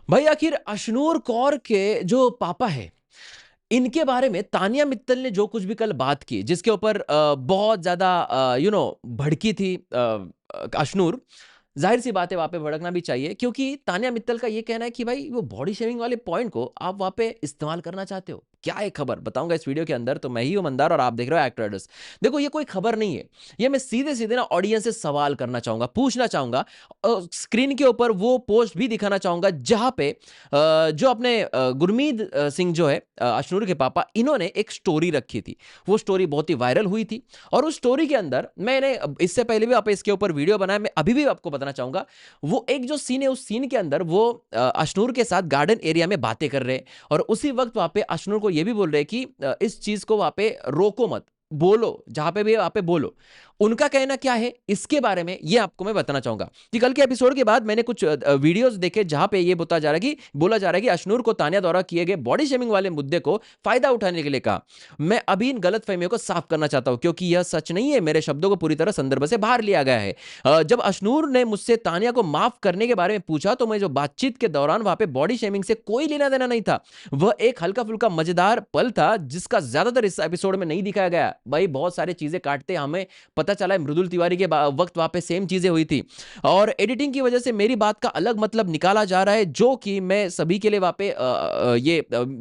भाई आखिर अशनूर कौर के जो पापा है, इनके बारे में तानिया मित्तल ने जो कुछ भी कल बात की, जिसके ऊपर बहुत ज्यादा भड़की थी अशनूर। जाहिर सी बात है, वहां पे भड़कना भी चाहिए, क्योंकि तानिया मित्तल का ये कहना है कि भाई वो बॉडी शेविंग वाले पॉइंट को आप वहां पे इस्तेमाल करना चाहते हो। क्या है खबर, बताऊंगा इस वीडियो के अंदर। तो मैं ही हूं मंदार और आप देख रहे हो एक्टर्स। देखो, ये कोई खबर नहीं है, ये मैं सीधे सीधे ना ऑडियंस से सवाल करना चाहूंगा, पूछना चाहूंगा। स्क्रीन के ऊपर वो पोस्ट भी दिखाना चाहूंगा जहां पे जो अपने गुरमीत सिंह जो है अशनूर के पापा, इन्होंने एक स्टोरी रखी थी। वो स्टोरी बहुत ही वायरल हुई थी, और उस स्टोरी के अंदर मैंने इससे पहले भी आप इसके ऊपर वीडियो बनाया, मैं अभी भी आपको बताना चाहूंगा। वो एक जो सीन है, उस सीन के अंदर वो अशनूर के साथ गार्डन एरिया में बातें कर रहे हैं, और उसी वक्त वहां पे अशनूर को ये भी बोल रहे हैं कि इस चीज को वहां पे रोको मत, बोलो जहां पे भी वहां पे बोलो। उनका कहना क्या है इसके बारे में ये आपको मैं बताना चाहूंगा कि कल के एपिसोड के बाद मैंने कुछ वीडियोस देखे जहां पे ये बोला जा रहा है कि अशनूर को तानिया द्वारा किए गए बॉडी शेमिंग वाले मुद्दे को फायदा उठाने के लिए कहा। मैं अभी इन गलत फहमियों को साफ करना चाहता हूं, क्योंकि यह सच नहीं है, मेरे शब्दों को पूरी तरह संदर्भ से बाहर लिया गया है। जब अशनूर ने मुझसे तानिया को माफ करने के बारे में पूछा, तो मैं जो बातचीत के दौरान वहां पे बॉडी शेमिंग से कोई लेना देना नहीं था। वह एक हल्का फुल्का मजेदार पल था, जिसका ज्यादातर इस एपिसोड में नहीं दिखाया गया। भाई बहुत सारी चीजें काटते हमें पता चला है मृदुल तिवारी के वक्त वहां पे सेम चीजें हुई थी, और एडिटिंग की वजह से मेरी बात का अलग मतलब निकाला जा रहा है, जो कि मैं सभी के लिए वहां पे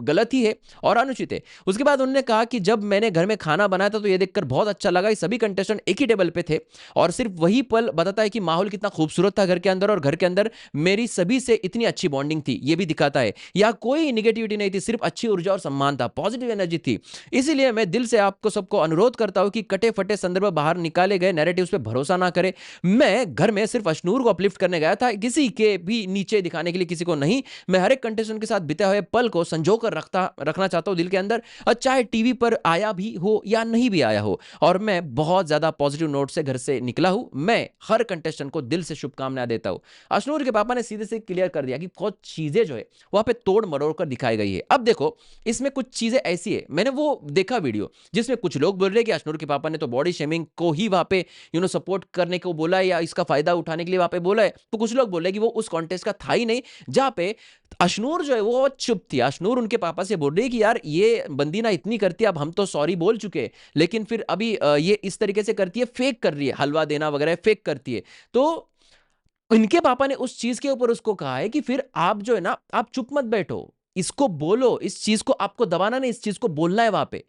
गलत ही है और अनुचित है। उसके बाद उन्होंने कहा कि जब मैंने घर में खाना बनाया था तो ये देखकर बहुत अच्छा लगा, सभी कंटेस्टेंट एक ही टेबल पे थे, और सिर्फ वही पल बताता है कि माहौल कितना खूबसूरत था घर के अंदर, और घर के अंदर मेरी सभी से इतनी अच्छी बॉन्डिंग थी, ये भी दिखाता है। यहाँ कोई निगेटिविटी नहीं थी, सिर्फ अच्छी ऊर्जा और सम्मान था, पॉजिटिव एनर्जी थी। इसीलिए मैं दिल से आपको सबको अनुरोध करता हूं कि कटे फटे संदर्भ बाहर निकाले गए नैरेटिव्स पे भरोसा ना करें। मैं घर में सिर्फ अशनूर को अपलिफ्ट करने गया था, किसी के भी नीचे दिखाने के लिए किसी को नहीं। मैं हर एक कंटेस्टेंट के साथ बिते हुए पल को संजो कर रखना चाहता हूं दिल के अंदर, और चाहे टीवी पर आया भी हो या नहीं भी आया हो। और मैं बहुत ज्यादा पॉजिटिव नोट से घर से निकला हूं। मैं हर कंटेस्टेंट को दिल से शुभकामनाएं देता हूं। अशनूर के पापा ने सीधे से क्लियर कर दिया कि कुछ चीजें जो है वहां पे तोड़ मरोड़ कर दिखाई गई है। अब देखो, इसमें कुछ चीजें ऐसी है, मैंने वो देखा वीडियो जिसमें कुछ लोग बोल रहे हैं कि अशनूर के पापा ने तो बॉडी शेमिंग को ही वहां पे सपोर्ट करने को बोला है, या इसका फायदा उठाने के लिए वहां पे बोला है। तो कुछ लोग बोल रहे हैं कि वो उस कॉन्टेस्ट का था ही नहीं, जहां पे अशनूर जो है वो चुप थी। अशनूर उनके पापा से बोल रही है कि यार ये बंदी ना इतनी करती है, अब हम तो सॉरी बोल चुके, लेकिन फिर अभी ये इस तरीके से करती है, फेक कर रही है, हलवा देना वगैरह फेक करती है। तो इनके पापा ने उस चीज के ऊपर उसको कहा है कि फिर आप जो है ना, आप चुप मत बैठो, इसको बोलो, इस चीज को आपको दबाना नहीं, इस चीज को बोलना है वहां पे।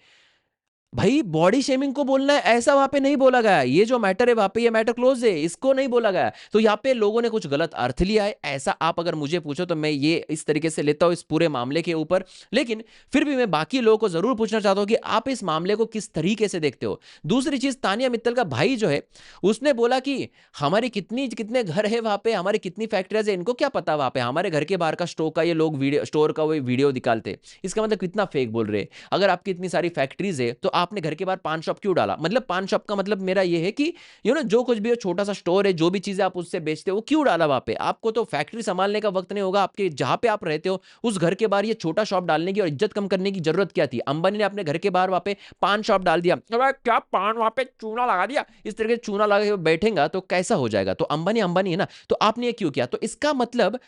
भाई बॉडी शेमिंग को बोलना है ऐसा वहां पे नहीं बोला गया, ये जो मैटर है वहां पे, ये मैटर क्लोज है, इसको नहीं बोला गया। तो यहाँ पे लोगों ने कुछ गलत अर्थ लिया है, ऐसा आप अगर मुझे पूछो तो मैं ये इस तरीके से लेता हूं इस पूरे मामले के ऊपर। लेकिन फिर भी मैं बाकी लोगों को जरूर पूछना चाहता हूं कि आप इस मामले को किस तरीके से देखते हो। दूसरी चीज, तानिया मित्तल का भाई जो है, उसने बोला कि हमारी कितनी कितने घर है वहां पे, हमारी कितनी फैक्ट्रीज है, इनको क्या पता वहां पे हमारे घर के बाहर का स्टोर का ये लोग वीडियो, स्टोर का वो वीडियो निकालते। इसका मतलब कितना फेक बोल रहे हैं। अगर आपकी इतनी सारी फैक्ट्रीज है तो आपने घर के बाहर पान शॉप क्यों डाला? मतलब पान शॉप का मतलब मेरा ये है कि जो कुछ भी छोटा सा स्टोर है, जो भी चीजें आप उससे बेचते हो, वो क्यों डाला वहां पे? आपको तो फैक्ट्री संभालने का वक्त नहीं होगा, आपके जहां पे आप रहते हो उस घर के बाहर ये छोटा शॉप डालने की और इज्जत कम करने की जरूरत क्या थी? अंबानी ने अपने घर के बाहर वहां पे पान शॉप डाल दिया, अरे क्या पान वहां पे चूना लगा दिया, इस तरीके से चूना लगा के बैठेगा तो कैसा हो जाएगा? तो अंबानी अंबानी है ना, तो आपने ये क्यों किया? तो इसका मतलब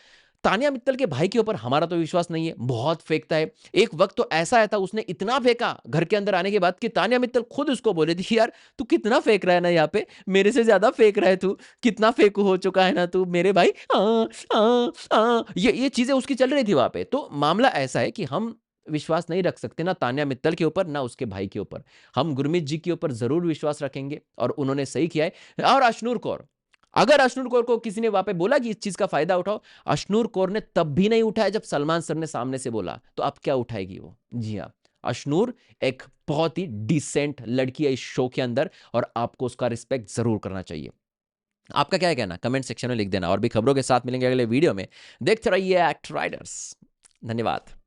तानिया मित्तल के भाई के ऊपर हमारा तो विश्वास नहीं है, बहुत फेंकता है। एक वक्त तो ऐसा आया था, उसने इतना फेंका घर के अंदर आने के बाद कि तानिया मित्तल खुद उसको बोले थी कि यार तू कितना फेंक रहा है ना, यहाँ पे मेरे से ज्यादा फेंक रहा है तू, कितना फेंकू हो चुका है ना तू मेरे भाई। ये चीजें उसकी चल रही थी वहां पे। तो मामला ऐसा है कि हम विश्वास नहीं रख सकते ना तानिया मित्तल के ऊपर ना उसके भाई के ऊपर। हम गुरमीत जी के ऊपर जरूर विश्वास रखेंगे, और उन्होंने सही किया है। और अशनूर कौर, अगर अशनूर कौर को किसी ने वहां पे बोला कि इस चीज का फायदा उठाओ, अशनूर कौर ने तब भी नहीं उठाया जब सलमान सर ने सामने से बोला, तो अब क्या उठाएगी वो? जी हाँ, अशनूर एक बहुत ही डिसेंट लड़की है इस शो के अंदर, और आपको उसका रिस्पेक्ट जरूर करना चाहिए। आपका क्या है कहना, कमेंट सेक्शन में लिख देना। और भी खबरों के साथ मिलेंगे अगले वीडियो में। देखते रहिए एक्ट राइडर्स। धन्यवाद।